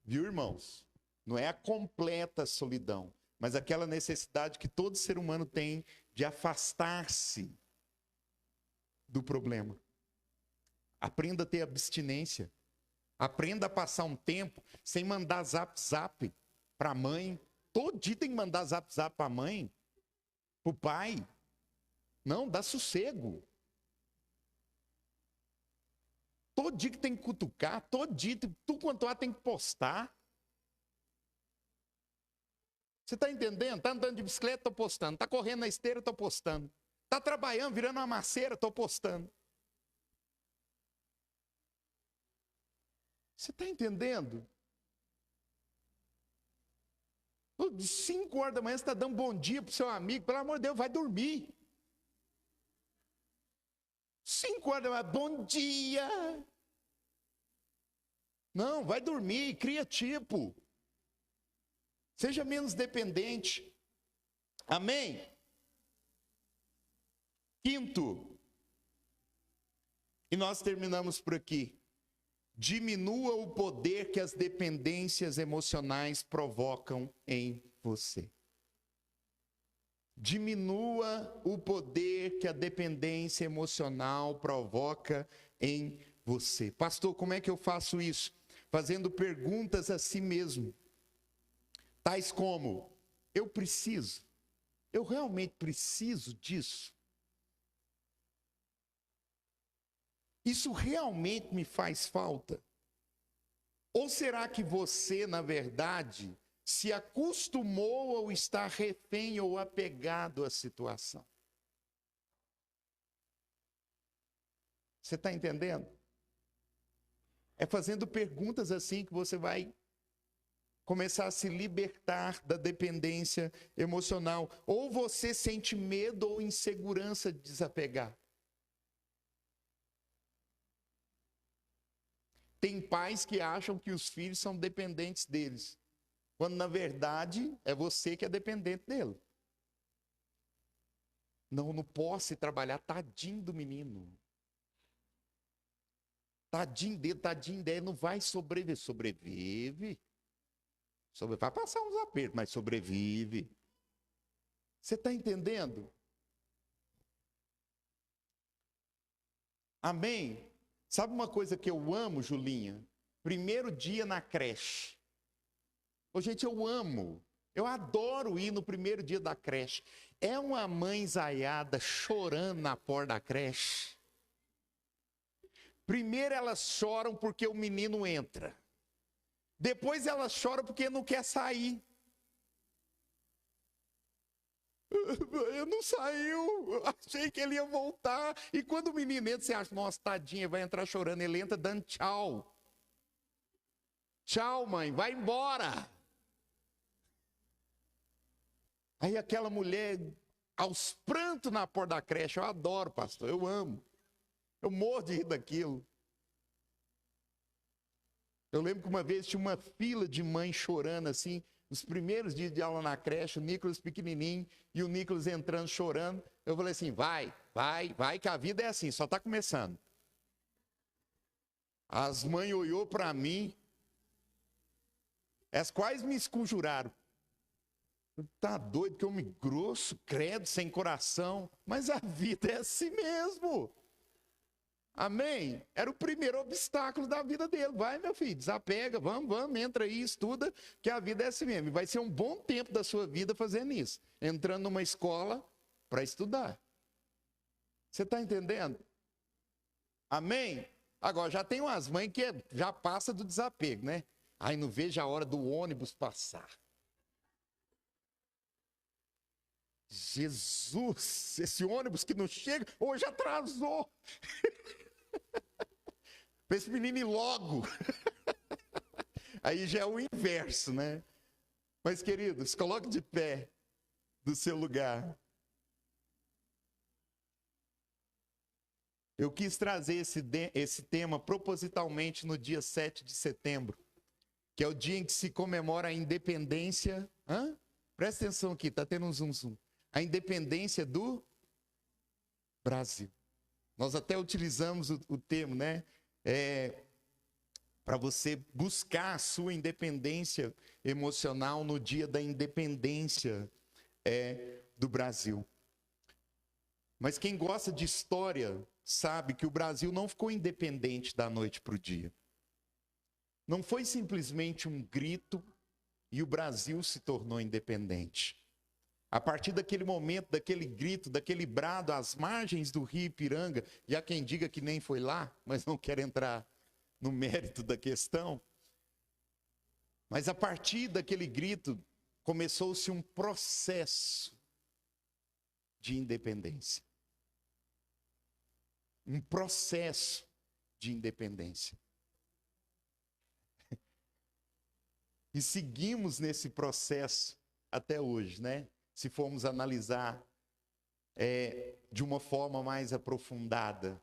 Viu, irmãos? Não é a completa solidão, mas aquela necessidade que todo ser humano tem de afastar-se do problema. Aprenda a ter abstinência. Aprenda a passar um tempo sem mandar zap para a mãe. Todo dia tem que mandar zap para a mãe, para o pai. Não, dá sossego. Todo dia que tem que cutucar, todo dia, tudo quanto há tem que postar. Você está entendendo? Está andando de bicicleta, estou postando. Está correndo na esteira, estou postando. Está trabalhando, virando uma maceira, estou postando. Você está entendendo? De 5 horas da manhã você está dando bom dia para o seu amigo. Pelo amor de Deus, vai dormir. 5 horas da manhã, bom dia. Não, vai dormir, cria tipo. Seja menos dependente. Amém? Quinto, e nós terminamos por aqui. Diminua o poder que as dependências emocionais provocam em você. Diminua o poder que a dependência emocional provoca em você. Pastor, como é que eu faço isso? Fazendo perguntas a si mesmo. Tais como, eu realmente preciso disso? Isso realmente me faz falta? Ou será que você, na verdade, se acostumou ou está refém ou apegado à situação? Você está entendendo? É fazendo perguntas assim que você vai começar a se libertar da dependência emocional. Ou você sente medo ou insegurança de desapegar. Tem pais que acham que os filhos são dependentes deles, quando na verdade é você que é dependente dele. Não posso ir trabalhar, tadinho do menino. Tadinho dele, não vai sobreviver. Sobrevive. Vai passar uns apertos, mas sobrevive. Você está entendendo? Amém? Sabe uma coisa que eu amo, Julinha? Primeiro dia na creche. Ô, gente, eu amo. Eu adoro ir no primeiro dia da creche. É uma mãe zaiada chorando na porta da creche. Primeiro elas choram porque o menino entra. Depois elas choram porque não quer sair. Ele não saiu, achei que ele ia voltar. E quando o menino entra, você acha, nossa, tadinha, vai entrar chorando. Ele entra dando tchau. Tchau, mãe, vai embora. Aí aquela mulher, aos prantos na porta da creche, eu adoro, pastor, eu amo. Eu morro de rir daquilo. Eu lembro que uma vez tinha uma fila de mães chorando assim, nos primeiros dias de aula na creche, o Nicolas pequenininho e o Nicolas entrando chorando. Eu falei assim, vai, que a vida é assim, só está começando. As mães olhou para mim, elas quase me esconjuraram. Tá doido que homem grosso, credo, sem coração, mas a vida é assim mesmo. Amém? Era o primeiro obstáculo da vida dele. Vai, meu filho, desapega, vamos, entra aí, estuda, que a vida é assim mesmo. E vai ser um bom tempo da sua vida fazendo isso. Entrando numa escola para estudar. Você está entendendo? Amém? Agora, já tem umas mães que já passa do desapego, né? Aí não vejo a hora do ônibus passar. Jesus, esse ônibus que não chega, hoje atrasou. Para esse menino ir logo. Aí já é o inverso, né? Mas, queridos, coloque de pé do seu lugar. Eu quis trazer esse tema propositalmente no dia 7 de setembro, que é o dia em que se comemora a independência. Presta atenção aqui, está tendo um zoom. A independência do Brasil. Nós até utilizamos o termo, né? Para você buscar a sua independência emocional no dia da independência do Brasil. Mas quem gosta de história sabe que o Brasil não ficou independente da noite para o dia. Não foi simplesmente um grito e o Brasil se tornou independente. A partir daquele momento, daquele grito, daquele brado às margens do rio Ipiranga, e há quem diga que nem foi lá, mas não quer entrar no mérito da questão. Mas a partir daquele grito, começou-se um processo de independência. Um processo de independência. E seguimos nesse processo até hoje, né? Se formos analisar de uma forma mais aprofundada.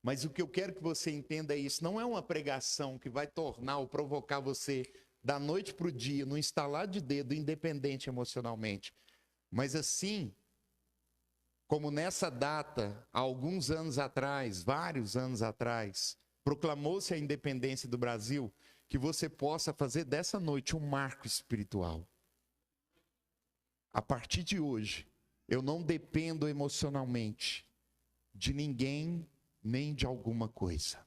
Mas o que eu quero que você entenda é isso. Não é uma pregação que vai tornar ou provocar você da noite para o dia, no estalar de dedo, independente emocionalmente. Mas assim, como nessa data, há alguns anos atrás, vários anos atrás, proclamou-se a independência do Brasil, que você possa fazer dessa noite um marco espiritual. A partir de hoje, eu não dependo emocionalmente de ninguém nem de alguma coisa.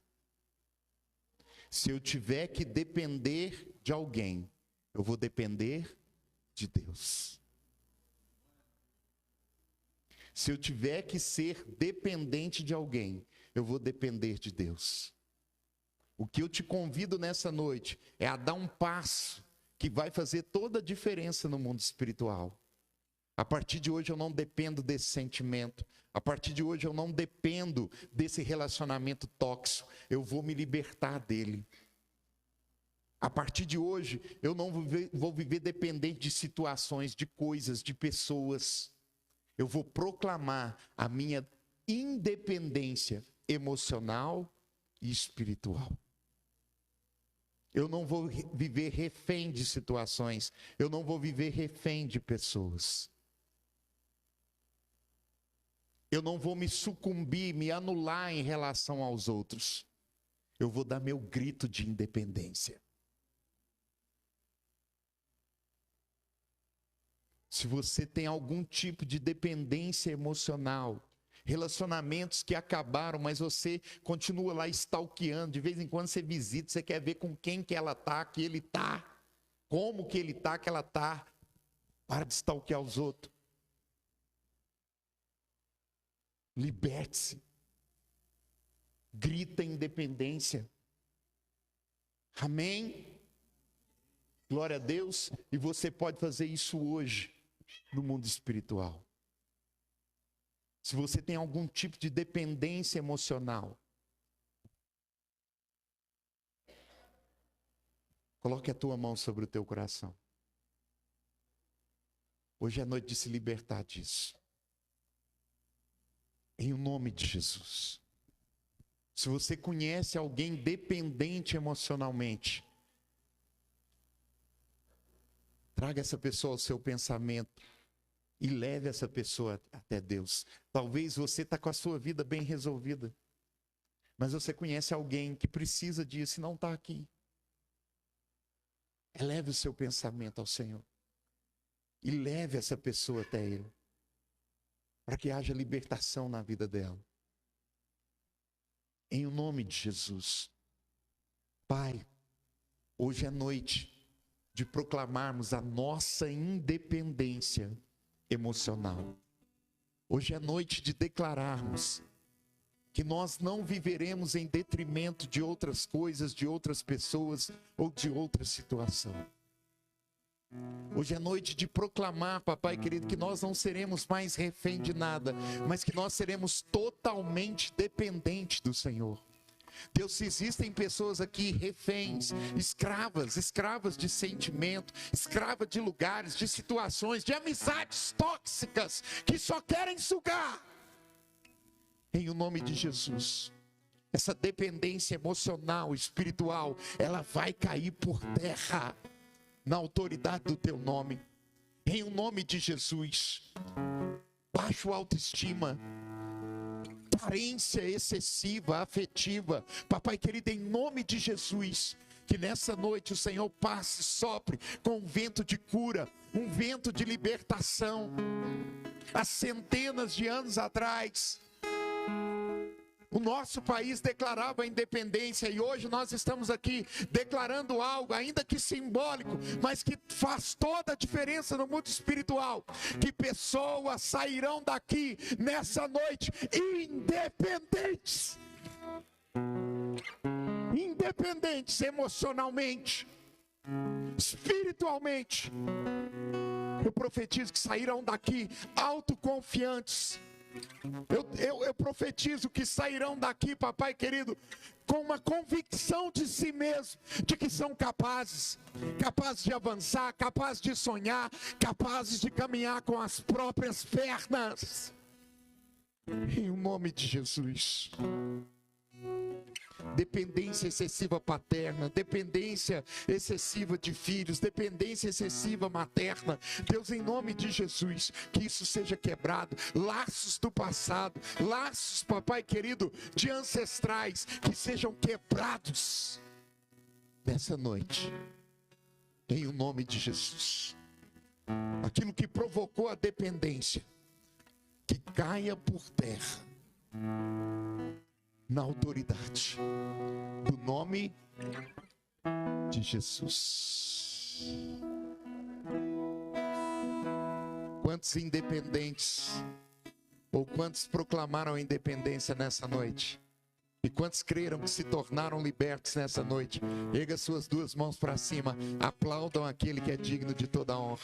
Se eu tiver que depender de alguém, eu vou depender de Deus. Se eu tiver que ser dependente de alguém, eu vou depender de Deus. O que eu te convido nessa noite é a dar um passo que vai fazer toda a diferença no mundo espiritual. A partir de hoje eu não dependo desse sentimento. A partir de hoje eu não dependo desse relacionamento tóxico. Eu vou me libertar dele. A partir de hoje eu não vou viver dependente de situações, de coisas, de pessoas. Eu vou proclamar a minha independência emocional e espiritual. Eu não vou viver refém de situações. Eu não vou viver refém de pessoas. Eu não vou me sucumbir, me anular em relação aos outros. Eu vou dar meu grito de independência. Se você tem algum tipo de dependência emocional, relacionamentos que acabaram, mas você continua lá stalkeando, de vez em quando você visita, você quer ver com quem que ela está, que ele está, como que ele está, que ela está. Para de stalkear os outros. Liberte-se. Grita independência. Amém? Glória a Deus. E você pode fazer isso hoje no mundo espiritual. Se você tem algum tipo de dependência emocional, coloque a tua mão sobre o teu coração. Hoje é noite de se libertar disso. Em o nome de Jesus. Se você conhece alguém dependente emocionalmente, traga essa pessoa ao seu pensamento e leve essa pessoa até Deus. Talvez você está com a sua vida bem resolvida, mas você conhece alguém que precisa disso e não está aqui. Eleve o seu pensamento ao Senhor e leve essa pessoa até Ele, para que haja libertação na vida dela. Em o nome de Jesus. Pai, hoje é noite de proclamarmos a nossa independência emocional. Hoje é noite de declararmos que nós não viveremos em detrimento de outras coisas, de outras pessoas ou de outra situação. Hoje é noite de proclamar, papai querido, que nós não seremos mais refém de nada, mas que nós seremos totalmente dependentes do Senhor. Deus, se existem pessoas aqui reféns, escravas de sentimento, escravas de lugares, de situações, de amizades tóxicas, que só querem sugar, em o nome de Jesus, essa dependência emocional, espiritual, ela vai cair por terra, na autoridade do teu nome, em o nome de Jesus. Baixa autoestima, carência excessiva, afetiva, papai querido, em nome de Jesus, que nessa noite o Senhor passe, sopre com um vento de cura, um vento de libertação. Há centenas de anos atrás, o nosso país declarava a independência e hoje nós estamos aqui declarando algo, ainda que simbólico, mas que faz toda a diferença no mundo espiritual. Que pessoas sairão daqui nessa noite independentes. Independentes emocionalmente, espiritualmente. Eu profetizo que sairão daqui autoconfiantes. Eu profetizo que sairão daqui, papai querido, com uma convicção de si mesmo, de que são capazes de avançar, capazes de sonhar, capazes de caminhar com as próprias pernas. Em nome de Jesus. Dependência excessiva paterna, dependência excessiva de filhos, dependência excessiva materna. Deus, em nome de Jesus, que isso seja quebrado. Laços do passado, laços, papai querido, de ancestrais, que sejam quebrados nessa noite, em o nome de Jesus. Aquilo que provocou a dependência, que caia por terra, na autoridade do nome de Jesus. Quantos independentes, ou quantos proclamaram a independência nessa noite? E quantos creram que se tornaram libertos nessa noite? Erga suas duas mãos para cima, aplaudam aquele que é digno de toda honra,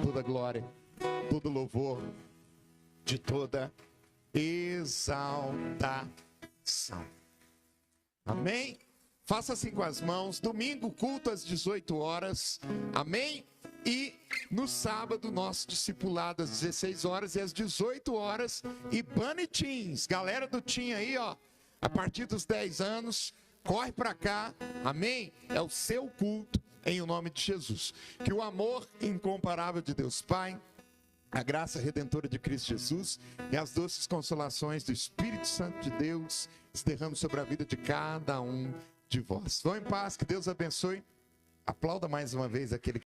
toda glória, todo louvor, de toda exaltação. Amém? Faça assim com as mãos. Domingo, culto às 18 horas. Amém? E no sábado, nosso discipulado às 16 horas e às 18 horas. E Bunny Teens, galera do Team aí, ó. A partir dos 10 anos, corre para cá, amém? É o seu culto, em o nome de Jesus. Que o amor incomparável de Deus Pai, a graça redentora de Cristo Jesus e as doces consolações do Espírito Santo de Deus se derramem sobre a vida de cada um de vós. Vão em paz, que Deus abençoe. Aplauda mais uma vez aquele